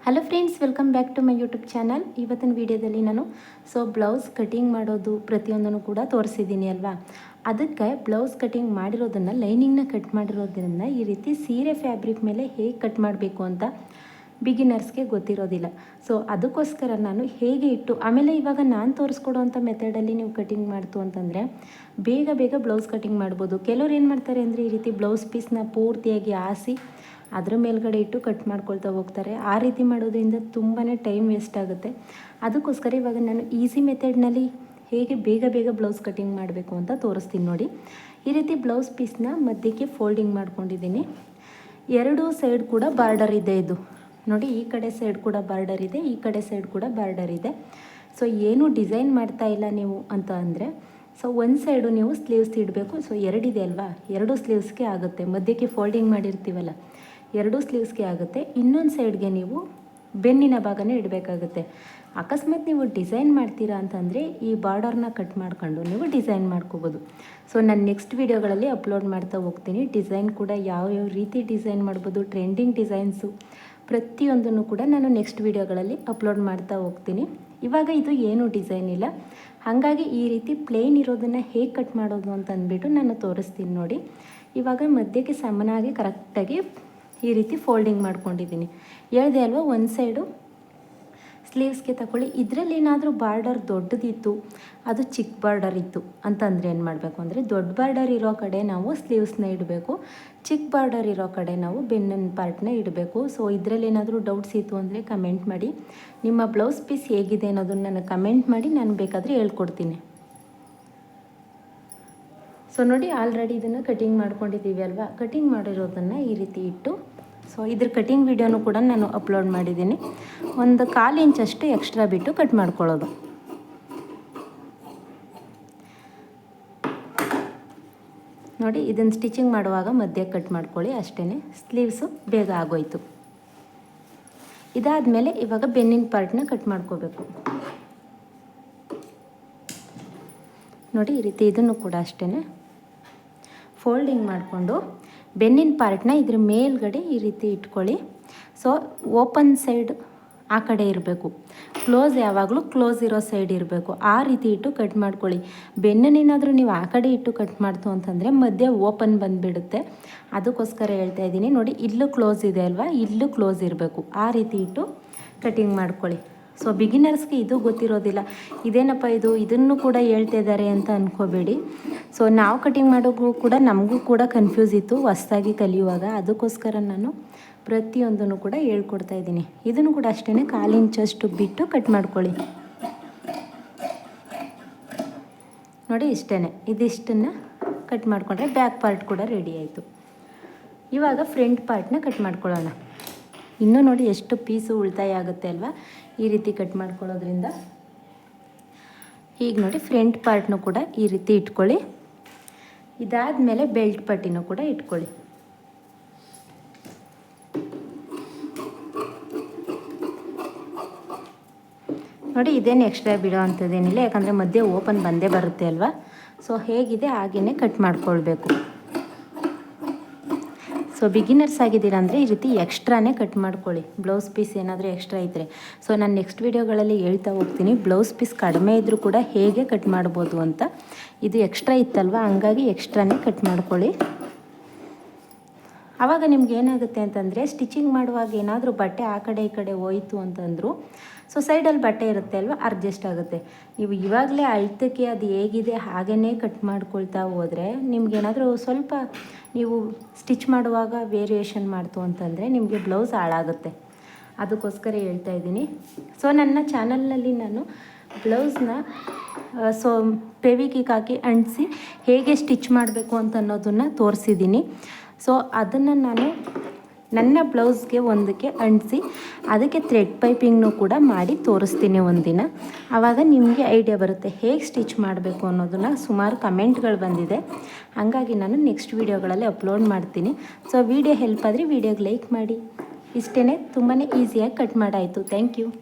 Hello friends, welcome back to my YouTube channel. ಇವತ್ತಿನ ವಿಡಿಯೋದಲ್ಲಿ ನಾನು ಬ್ಲೌಸ್ ಕಟಿಂಗ್ ಮಾಡೋದು ಪ್ರತಿಯೊಂದನ್ನು ಕೂಡ ತೋರಿಸಿದ್ದೀನಿ ಅಲ್ವಾ. ಅದಕ್ಕೆ ಬ್ಲೌಸ್ ಕಟಿಂಗ್ ಮಾಡಿರೋದನ್ನು ಲೈನಿಂಗ್ನ ಕಟ್ ಮಾಡಿರೋದ್ರಿಂದ ಈ ರೀತಿ ಸೀರೆ ಫ್ಯಾಬ್ರಿಕ್ ಮೇಲೆ ಹೇಗೆ ಕಟ್ ಮಾಡಬೇಕು ಅಂತ ಬಿಗಿನರ್ಸ್ಗೆ ಗೊತ್ತಿರೋದಿಲ್ಲ. ಅದಕ್ಕೋಸ್ಕರ ನಾನು ಹೇಗೆ ಇಟ್ಟು ಆಮೇಲೆ ಇವಾಗ ನಾನು ತೋರಿಸ್ಕೊಡೋವಂಥ ಮೆಥಡಲ್ಲಿ ನೀವು ಕಟಿಂಗ್ ಮಾಡ್ತು ಅಂತಂದರೆ ಬೇಗ ಬ್ಲೌಸ್ ಕಟಿಂಗ್ ಮಾಡ್ಬೋದು. ಕೆಲವ್ರು ಏನು ಮಾಡ್ತಾರೆ ಅಂದರೆ ಈ ರೀತಿ ಬ್ಲೌಸ್ ಪೀಸ್ನ ಪೂರ್ತಿಯಾಗಿ ಹಾಸಿ ಅದರ ಮೇಲ್ಗಡೆ ಇಟ್ಟು ಕಟ್ ಮಾಡ್ಕೊಳ್ತಾ ಹೋಗ್ತಾರೆ. ಆ ರೀತಿ ಮಾಡೋದ್ರಿಂದ ತುಂಬಾ ಟೈಮ್ ವೇಸ್ಟ್ ಆಗುತ್ತೆ. ಅದಕ್ಕೋಸ್ಕರ ಇವಾಗ ನಾನು ಈಸಿ ಮೆಥಡ್ನಲ್ಲಿ ಹೇಗೆ ಬೇಗ ಬ್ಲೌಸ್ ಕಟಿಂಗ್ ಮಾಡಬೇಕು ಅಂತ ತೋರಿಸ್ತೀನಿ ನೋಡಿ. ಈ ರೀತಿ ಬ್ಲೌಸ್ ಪೀಸ್ನ ಮಧ್ಯಕ್ಕೆ ಫೋಲ್ಡಿಂಗ್ ಮಾಡ್ಕೊಂಡಿದ್ದೀನಿ. ಎರಡೂ ಸೈಡ್ ಕೂಡ ಬಾರ್ಡರ್ ಇದೆ. ಇದು ನೋಡಿ, ಈ ಕಡೆ ಸೈಡ್ ಕೂಡ ಬಾರ್ಡರ್ ಇದೆ, ಈ ಕಡೆ ಸೈಡ್ ಕೂಡ ಬಾರ್ಡರ್ ಇದೆ. ಏನು ಡಿಸೈನ್ ಮಾಡ್ತಾ ಇಲ್ಲ ನೀವು ಅಂತ ಅಂದರೆ ಒಂದು ಸೈಡು ನೀವು ಸ್ಲೀವ್ಸ್ ಇಡಬೇಕು. ಎರಡಿದೆ ಅಲ್ವಾ, ಎರಡು ಸ್ಲೀವ್ಸ್ಗೆ ಆಗುತ್ತೆ. ಮಧ್ಯಕ್ಕೆ ಫೋಲ್ಡಿಂಗ್ ಮಾಡಿರ್ತೀವಲ್ಲ, ಎರಡೂ ಸ್ಲೀವ್ಸ್ಗೆ ಆಗುತ್ತೆ. ಇನ್ನೊಂದು ಸೈಡ್ಗೆ ನೀವು ಬೆನ್ನಿನ ಭಾಗನೇ ಇಡಬೇಕಾಗುತ್ತೆ. ಅಕಸ್ಮಾತ್ ನೀವು ಡಿಸೈನ್ ಮಾಡ್ತೀರಾ ಅಂತಂದರೆ ಈ ಬಾರ್ಡರ್ನ ಕಟ್ ಮಾಡ್ಕೊಂಡು ನೀವು ಡಿಸೈನ್ ಮಾಡ್ಕೋಬೋದು. ನಾನು ನೆಕ್ಸ್ಟ್ ವೀಡಿಯೋಗಳಲ್ಲಿ ಅಪ್ಲೋಡ್ ಮಾಡ್ತಾ ಹೋಗ್ತೀನಿ. ಡಿಸೈನ್ ಕೂಡ ಯಾವ ರೀತಿ ಡಿಸೈನ್ ಮಾಡ್ಬೋದು, ಟ್ರೆಂಡಿಂಗ್ ಡಿಸೈನ್ಸು ಪ್ರತಿಯೊಂದನ್ನು ಕೂಡ ನಾನು ನೆಕ್ಸ್ಟ್ ವೀಡಿಯೋಗಳಲ್ಲಿ ಅಪ್ಲೋಡ್ ಮಾಡ್ತಾ ಹೋಗ್ತೀನಿ. ಇವಾಗ ಇದು ಏನೂ ಡಿಸೈನ್ ಇಲ್ಲ, ಹಾಗಾಗಿ ಈ ರೀತಿ ಪ್ಲೇನ್ ಇರೋದನ್ನು ಹೇಗೆ ಕಟ್ ಮಾಡೋದು ಅಂತ ಅಂದ್ಬಿಟ್ಟು ನಾನು ತೋರಿಸ್ತೀನಿ ನೋಡಿ. ಇವಾಗ ಮಧ್ಯಕ್ಕೆ ಸಮನಾಗಿ ಕರೆಕ್ಟಾಗಿ ಈ ರೀತಿ ಫೋಲ್ಡಿಂಗ್ ಮಾಡ್ಕೊಂಡಿದ್ದೀನಿ. ಹೇಳಿದೆ ಅಲ್ವಾ, ಒಂದು ಸೈಡು ಸ್ಲೀವ್ಸ್ಗೆ ತಗೊಳ್ಳಿ. ಇದರಲ್ಲಿ ಏನಾದರೂ ಬಾರ್ಡರ್ ದೊಡ್ಡದಿತ್ತು, ಅದು ಚಿಕ್ಕ ಬಾರ್ಡರ್ ಇತ್ತು ಅಂತಂದರೆ ಏನು ಮಾಡಬೇಕು ಅಂದರೆ ದೊಡ್ಡ ಬಾರ್ಡರ್ ಇರೋ ಕಡೆ ನಾವು ಸ್ಲೀವ್ಸ್ನ ಇಡಬೇಕು, ಚಿಕ್ಕ ಬಾರ್ಡರ್ ಇರೋ ಕಡೆ ನಾವು ಬೆನ್ನಿನ ಪಾರ್ಟ್ನ ಇಡಬೇಕು. ಇದರಲ್ಲಿ ಏನಾದರೂ ಡೌಟ್ಸ್ ಇತ್ತು ಅಂದರೆ ಕಮೆಂಟ್ ಮಾಡಿ. ನಿಮ್ಮ ಬ್ಲೌಸ್ ಪೀಸ್ ಹೇಗಿದೆ ಅನ್ನೋದನ್ನು ನನಗೆ ಕಮೆಂಟ್ ಮಾಡಿ, ನಾನು ಬೇಕಾದರೆ ಹೇಳ್ಕೊಡ್ತೀನಿ. ನೋಡಿ, ಆಲ್ರೆಡಿ ಇದನ್ನು ಕಟಿಂಗ್ ಮಾಡ್ಕೊಂಡಿದ್ದೀವಿ ಅಲ್ವಾ. ಕಟಿಂಗ್ ಮಾಡಿರೋದನ್ನು ಈ ರೀತಿ ಇಟ್ಟು ಇದ್ರ ಕಟಿಂಗ್ ವಿಡಿಯೋನು ಕೂಡ ನಾನು ಅಪ್ಲೋಡ್ ಮಾಡಿದ್ದೀನಿ. ಒಂದು 1/4 ಇಂಚಷ್ಟು ಎಕ್ಸ್ಟ್ರಾ ಬಿಟ್ಟು ಕಟ್ ಮಾಡ್ಕೊಳ್ಳೋದು. ನೋಡಿ, ಇದನ್ನು ಸ್ಟಿಚಿಂಗ್ ಮಾಡುವಾಗ ಮಧ್ಯೆ ಕಟ್ ಮಾಡ್ಕೊಳ್ಳಿ ಅಷ್ಟೇ. ಸ್ಲೀವ್ಸು ಬೇಗ ಆಗೋಯ್ತು. ಇದಾದಮೇಲೆ ಇವಾಗ ಬೆನ್ನಿನ ಪಾರ್ಟ್ನ ಕಟ್ ಮಾಡ್ಕೋಬೇಕು. ನೋಡಿ, ಈ ರೀತಿ ಇದನ್ನು ಕೂಡ ಅಷ್ಟೇ ಫೋಲ್ಡಿಂಗ್ ಮಾಡಿಕೊಂಡು ಬೆನ್ನಿನ ಪಾರ್ಟ್ನ ಇದ್ರ ಮೇಲ್ಗಡೆ ಈ ರೀತಿ ಇಟ್ಕೊಳ್ಳಿ. ಓಪನ್ ಸೈಡ್ ಆ ಕಡೆ ಇರಬೇಕು, ಕ್ಲೋಸ್ ಯಾವಾಗಲೂ ಕ್ಲೋಸ್ ಇರೋ ಸೈಡ್ ಇರಬೇಕು. ಆ ರೀತಿ ಇಟ್ಟು ಕಟ್ ಮಾಡ್ಕೊಳ್ಳಿ. ಬೆನ್ನನ್ನೇನಾದರೂ ನೀವು ಆ ಕಡೆ ಇಟ್ಟು ಕಟ್ ಮಾಡ್ತು ಅಂತಂದರೆ ಮಧ್ಯೆ ಓಪನ್ ಬಂದುಬಿಡುತ್ತೆ. ಅದಕ್ಕೋಸ್ಕರ ಹೇಳ್ತಾ ಇದ್ದೀನಿ. ನೋಡಿ, ಇಲ್ಲೂ ಕ್ಲೋಸ್ ಇದೆ ಅಲ್ವಾ, ಇಲ್ಲೂ ಕ್ಲೋಸ್ ಇರಬೇಕು. ಆ ರೀತಿ ಇಟ್ಟು ಕಟಿಂಗ್ ಮಾಡ್ಕೊಳ್ಳಿ. ಬಿಗಿನರ್ಸ್ಗೆ ಇದು ಗೊತ್ತಿರೋದಿಲ್ಲ. ಇದೇನಪ್ಪ ಇದನ್ನು ಕೂಡ ಹೇಳ್ತಾ ಇದ್ದಾರೆ ಅಂತ ಅಂದ್ಕೋಬೇಡಿ. ನಾವು ಕಟಿಂಗ್ ಮಾಡೋಕ್ಕೂ ಕೂಡ ನಮಗೂ ಕೂಡ ಕನ್ಫ್ಯೂಸ್ ಇತ್ತು ಹೊಸದಾಗಿ ಕಲಿಯುವಾಗ. ಅದಕ್ಕೋಸ್ಕರ ನಾನು ಪ್ರತಿಯೊಂದನ್ನು ಕೂಡ ಹೇಳ್ಕೊಡ್ತಾ ಇದ್ದೀನಿ. ಇದನ್ನು ಕೂಡ ಅಷ್ಟೇ 1/4 ಇಂಚಷ್ಟು ಬಿಟ್ಟು ಕಟ್ ಮಾಡ್ಕೊಳ್ಳಿ. ನೋಡಿ, ಇಷ್ಟೇ. ಇದಿಷ್ಟನ್ನು ಕಟ್ ಮಾಡಿಕೊಂಡ್ರೆ ಬ್ಯಾಕ್ ಪಾರ್ಟ್ ಕೂಡ ರೆಡಿ ಆಯಿತು. ಇವಾಗ ಫ್ರಂಟ್ ಪಾರ್ಟ್ನ ಕಟ್ ಮಾಡ್ಕೊಳ್ಳೋಣ. ಇನ್ನೂ ನೋಡಿ ಎಷ್ಟು ಪೀಸು ಉಳಿತಾಯ ಆಗುತ್ತೆ ಅಲ್ವಾ ಈ ರೀತಿ ಕಟ್ ಮಾಡ್ಕೊಳ್ಳೋದ್ರಿಂದ. ಈಗ ನೋಡಿ, ಫ್ರಂಟ್ ಪಾರ್ಟ್ನು ಕೂಡ ಈ ರೀತಿ ಇಟ್ಕೊಳ್ಳಿ. ಇದಾದಮೇಲೆ ಬೆಲ್ಟ್ ಪಟ್ಟಿನೂ ಕೂಡ ಇಟ್ಕೊಳ್ಳಿ. ನೋಡಿ, ಇದೇನು ಎಕ್ಸ್ಟ್ರಾ ಬಿಡೋ ಅಂಥದ್ದೇನಿಲ್ಲ, ಯಾಕಂದರೆ ಮಧ್ಯೆ ಓಪನ್ ಬಂದೇ ಬರುತ್ತೆ ಅಲ್ವಾ. ಹೇಗಿದೆ ಹಾಗೆಯೇ ಕಟ್ ಮಾಡ್ಕೊಳ್ಬೇಕು. ಬಿಗಿನರ್ಸ್ ಆಗಿದ್ದೀರಾ ಅಂದರೆ ಈ ರೀತಿ ಎಕ್ಸ್ಟ್ರಾನೇ ಕಟ್ ಮಾಡ್ಕೊಳ್ಳಿ. ಬ್ಲೌಸ್ ಪೀಸ್ ಏನಾದರೂ ಎಕ್ಸ್ಟ್ರಾ ಇದ್ದರೆ ನಾನು ನೆಕ್ಸ್ಟ್ ವೀಡಿಯೋಗಳಲ್ಲಿ ಹೇಳ್ತಾ ಹೋಗ್ತೀನಿ. ಬ್ಲೌಸ್ ಪೀಸ್ ಕಡಿಮೆ ಇದ್ದರೂ ಕೂಡ ಹೇಗೆ ಕಟ್ ಮಾಡ್ಬೋದು ಅಂತ. ಇದು ಎಕ್ಸ್ಟ್ರಾ ಇತ್ತಲ್ವ, ಹಂಗಾಗಿ ಎಕ್ಸ್ಟ್ರಾನೇ ಕಟ್ ಮಾಡ್ಕೊಳ್ಳಿ. ಆವಾಗ ನಿಮ್ಗೆ ಏನಾಗುತ್ತೆ ಅಂತಂದರೆ ಸ್ಟಿಚಿಂಗ್ ಮಾಡುವಾಗ ಏನಾದರೂ ಬಟ್ಟೆ ಆ ಕಡೆ ಈ ಕಡೆ ಹೋಯಿತು ಅಂತಂದರು ಸೈಡಲ್ಲಿ ಬಟ್ಟೆ ಇರುತ್ತೆ ಅಲ್ವ, ಅಡ್ಜಸ್ಟ್ ಆಗುತ್ತೆ. ನೀವು ಇವಾಗಲೇ ಅಳ್ತಕ್ಕೆ ಅದು ಹೇಗಿದೆ ಹಾಗೇ ಕಟ್ ಮಾಡ್ಕೊಳ್ತಾ ಹೋದರೆ ನಿಮಗೇನಾದರೂ ಸ್ವಲ್ಪ ನೀವು ಸ್ಟಿಚ್ ಮಾಡುವಾಗ ವೇರಿಯೇಷನ್ ಮಾಡ್ತು ಅಂತಂದರೆ ನಿಮಗೆ ಬ್ಲೌಸ್ ಹಾಳಾಗುತ್ತೆ. ಅದಕ್ಕೋಸ್ಕರ ಹೇಳ್ತಾ ಇದ್ದೀನಿ. ನನ್ನ ಚಾನಲ್ನಲ್ಲಿ ನಾನು ಬ್ಲೌಸ್ನ ಫೆವಿಕ್ವಿಕ್ ಹಾಕಿ ಅಂಟಿಸಿ ಹೇಗೆ ಸ್ಟಿಚ್ ಮಾಡಬೇಕು ಅಂತ ಅನ್ನೋದನ್ನು ತೋರಿಸಿದ್ದೀನಿ. ಅದನ್ನು ನಾನು ನನ್ನ ಬ್ಲೌಸ್ಗೆ ಒಂದಕ್ಕೆ ಅಂಟಿಸಿ ಅದಕ್ಕೆ ಥ್ರೆಡ್ ಪೈಪಿಂಗ್ನು ಕೂಡ ಮಾಡಿ ತೋರಿಸ್ತೀನಿ ಒಂದಿನ. ಆವಾಗ ನಿಮಗೆ ಐಡಿಯಾ ಬರುತ್ತೆ ಹೇಗೆ ಸ್ಟಿಚ್ ಮಾಡಬೇಕು ಅನ್ನೋದನ್ನು. ಸುಮಾರು ಕಮೆಂಟ್ಗಳು ಬಂದಿದೆ, ಹಾಗಾಗಿ ನಾನು ನೆಕ್ಸ್ಟ್ ವೀಡಿಯೋಗಳಲ್ಲಿ ಅಪ್ಲೋಡ್ ಮಾಡ್ತೀನಿ. ವಿಡಿಯೋ ಹೆಲ್ಪ್ ಆದರೆ ವಿಡಿಯೋಗೆ ಲೈಕ್ ಮಾಡಿ. ಇಷ್ಟೇ, ತುಂಬಾ ಈಸಿಯಾಗಿ ಕಟ್ ಮಾಡಾಯಿತು. Thank you.